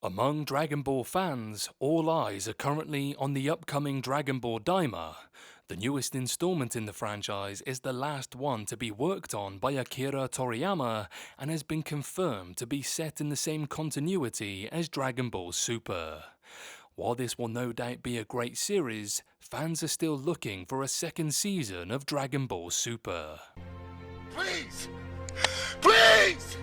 Among Dragon Ball fans, all eyes are currently on the upcoming Dragon Ball Daima. The newest installment in the franchise is the last one to be worked on by Akira Toriyama and has been confirmed to be set in the same continuity as Dragon Ball Super. While this will no doubt be a great series, fans are still looking for a second season of Dragon Ball Super. Please! Please!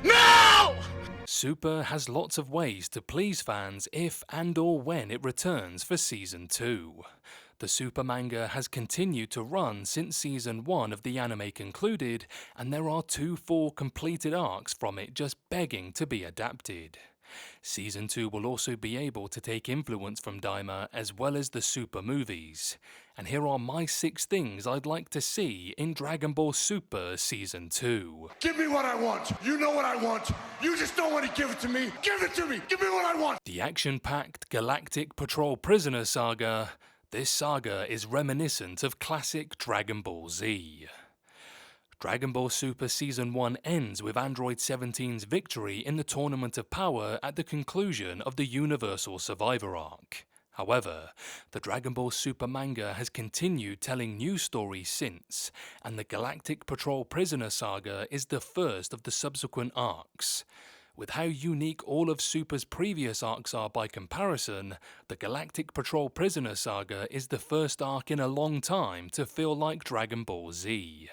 No! Super has lots of ways to please fans if and or when it returns for Season 2. The Super manga has continued to run since Season 1 of the anime concluded, and there are 2 full completed arcs from it just begging to be adapted. Season 2 will also be able to take influence from Daima as well as the Super movies. And here are my 6 things I'd like to see in Dragon Ball Super Season 2. Give me what I want. You know what I want. You just don't want to give it to me. Give it to me. Give me what I want. The action-packed Galactic Patrol Prisoner saga. This saga is reminiscent of classic Dragon Ball Z. Dragon Ball Super Season 1 ends with Android 17's victory in the Tournament of Power at the conclusion of the Universal Survivor arc. However, the Dragon Ball Super manga has continued telling new stories since, and the Galactic Patrol Prisoner saga is the first of the subsequent arcs. With how unique all of Super's previous arcs are by comparison, the Galactic Patrol Prisoner saga is the first arc in a long time to feel like Dragon Ball Z.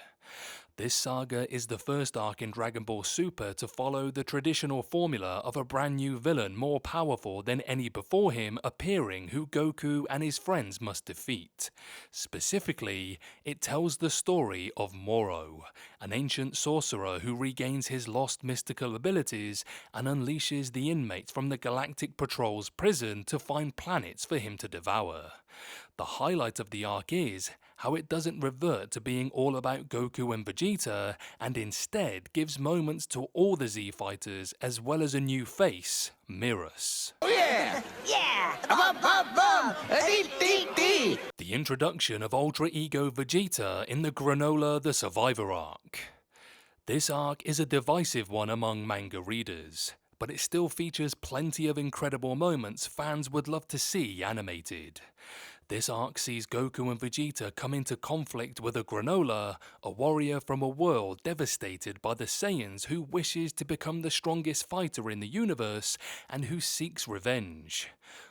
This saga is the first arc in Dragon Ball Super to follow the traditional formula of a brand new villain more powerful than any before him appearing who Goku and his friends must defeat. Specifically, it tells the story of Moro, an ancient sorcerer who regains his lost mystical abilities and unleashes the inmates from the Galactic Patrol's prison to find planets for him to devour. The highlight of the arc is how it doesn't revert to being all about Goku and Vegeta, and instead gives moments to all the Z fighters as well as a new face, Mirus. Oh yeah! Yeah! Bum, bum, bum! Dee, dee, dee. The introduction of Ultra Ego Vegeta in the Granola the Survivor arc. This arc is a divisive one among manga readers, but it still features plenty of incredible moments fans would love to see animated. This arc sees Goku and Vegeta come into conflict with a Granola, a warrior from a world devastated by the Saiyans who wishes to become the strongest fighter in the universe and who seeks revenge.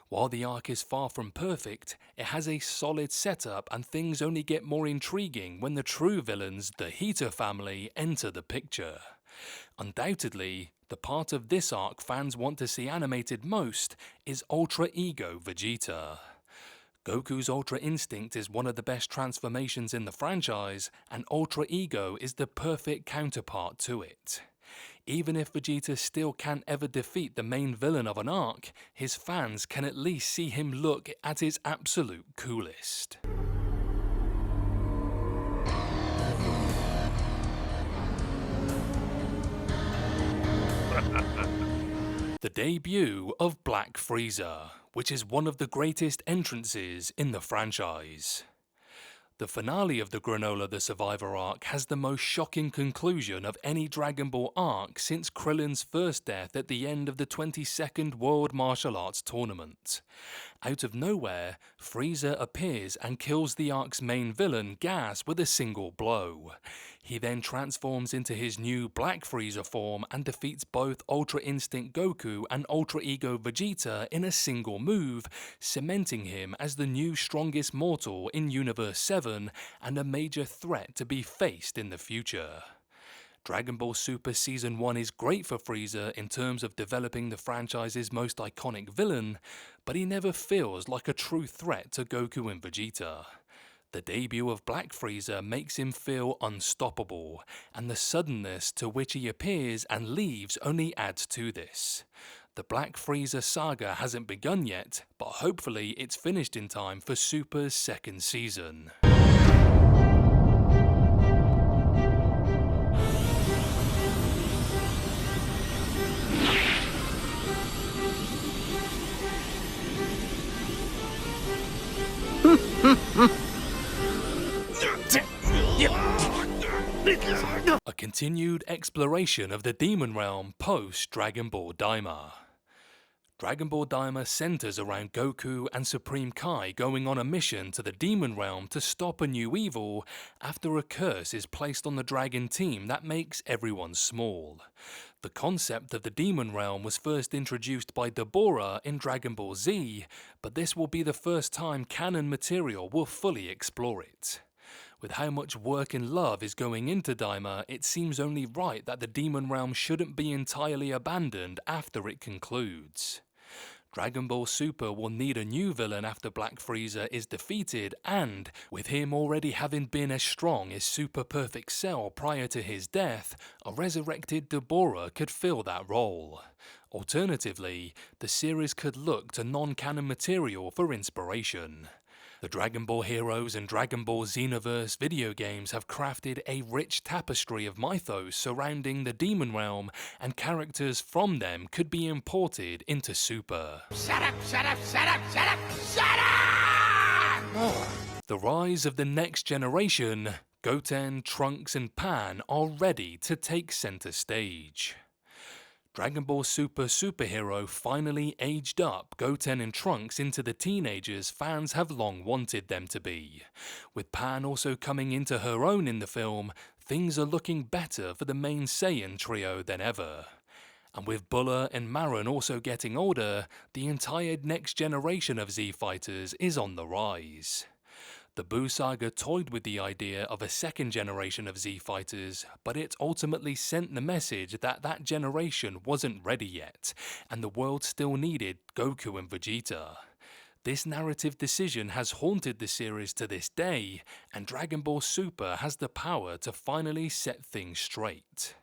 While the arc is far from perfect, it has a solid setup and things only get more intriguing when the true villains, the Hita family, enter the picture. Undoubtedly, the part of this arc fans want to see animated most is Ultra Ego Vegeta. Goku's Ultra Instinct is one of the best transformations in the franchise, and Ultra Ego is the perfect counterpart to it. Even if Vegeta still can't ever defeat the main villain of an arc, his fans can at least see him look at his absolute coolest. The debut of Black Frieza, which is one of the greatest entrances in the franchise. The finale of the Granola the Survivor arc has the most shocking conclusion of any Dragon Ball arc since Krillin's first death at the end of the 22nd World Martial Arts Tournament. Out of nowhere, Frieza appears and kills the arc's main villain, Gas, with a single blow. He then transforms into his new Black Frieza form and defeats both Ultra Instinct Goku and Ultra Ego Vegeta in a single move, cementing him as the new strongest mortal in Universe 7 and a major threat to be faced in the future. Dragon Ball Super Season 1 is great for Frieza in terms of developing the franchise's most iconic villain, but he never feels like a true threat to Goku and Vegeta. The debut of Black Frieza makes him feel unstoppable, and the suddenness to which he appears and leaves only adds to this. The Black Frieza saga hasn't begun yet, but hopefully it's finished in time for Super's second season. A continued exploration of the Demon Realm post-Dragon Ball Daima. Dragon Ball Daima centers around Goku and Supreme Kai going on a mission to the Demon Realm to stop a new evil after a curse is placed on the Dragon team that makes everyone small. The concept of the Demon Realm was first introduced by Deborah in Dragon Ball Z, but this will be the first time canon material will fully explore it. With how much work and love is going into Daima, it seems only right that the Demon Realm shouldn't be entirely abandoned after it concludes. Dragon Ball Super will need a new villain after Black Frieza is defeated, and with him already having been as strong as Super Perfect Cell prior to his death, a resurrected Deborah could fill that role. Alternatively, the series could look to non-canon material for inspiration. The Dragon Ball Heroes and Dragon Ball Xenoverse video games have crafted a rich tapestry of mythos surrounding the Demon Realm, and characters from them could be imported into Super. Shut up, shut up, shut up, shut up, shut up! The rise of the next generation, Goten, Trunks and Pan are ready to take center stage. Dragon Ball Super superhero finally aged up Goten and Trunks into the teenagers fans have long wanted them to be. With Pan also coming into her own in the film, things are looking better for the main Saiyan trio than ever. And with Buller and Marin also getting older, the entire next generation of Z fighters is on the rise. The Buu saga toyed with the idea of a second generation of Z fighters, but it ultimately sent the message that that generation wasn't ready yet, and the world still needed Goku and Vegeta. This narrative decision has haunted the series to this day, and Dragon Ball Super has the power to finally set things straight.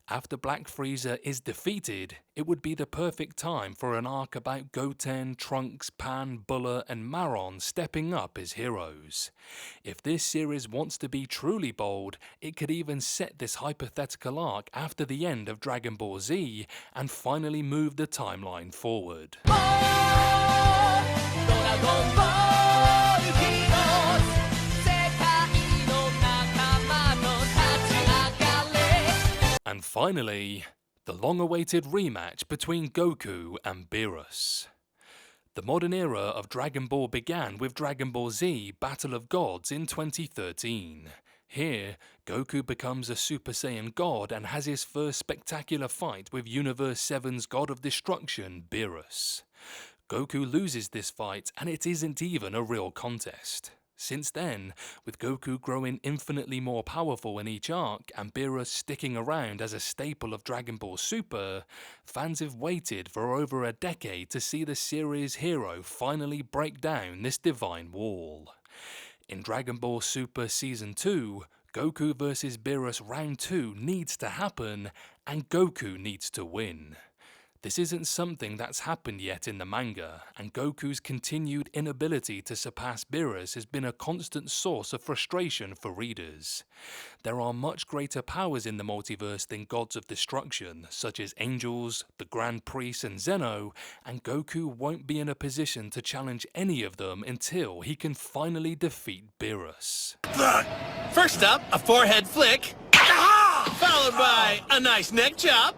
After Black Frieza is defeated, it would be the perfect time for an arc about Goten, Trunks, Pan, Buller and Maron stepping up as heroes. If this series wants to be truly bold, it could even set this hypothetical arc after the end of Dragon Ball Z and finally move the timeline forward. And finally, the long-awaited rematch between Goku and Beerus. The modern era of Dragon Ball began with Dragon Ball Z Battle of Gods in 2013. Here, Goku becomes a Super Saiyan God and has his first spectacular fight with Universe 7's God of Destruction, Beerus. Goku loses this fight and it isn't even a real contest. Since then, with Goku growing infinitely more powerful in each arc and Beerus sticking around as a staple of Dragon Ball Super, fans have waited for over a decade to see the series' hero finally break down this divine wall. In Dragon Ball Super Season 2, Goku vs Beerus Round 2 needs to happen, and Goku needs to win. This isn't something that's happened yet in the manga, and Goku's continued inability to surpass Beerus has been a constant source of frustration for readers. There are much greater powers in the multiverse than gods of destruction, such as angels, the Grand Priest and Zeno, and Goku won't be in a position to challenge any of them until he can finally defeat Beerus. First up, a forehead flick, followed by a nice neck chop.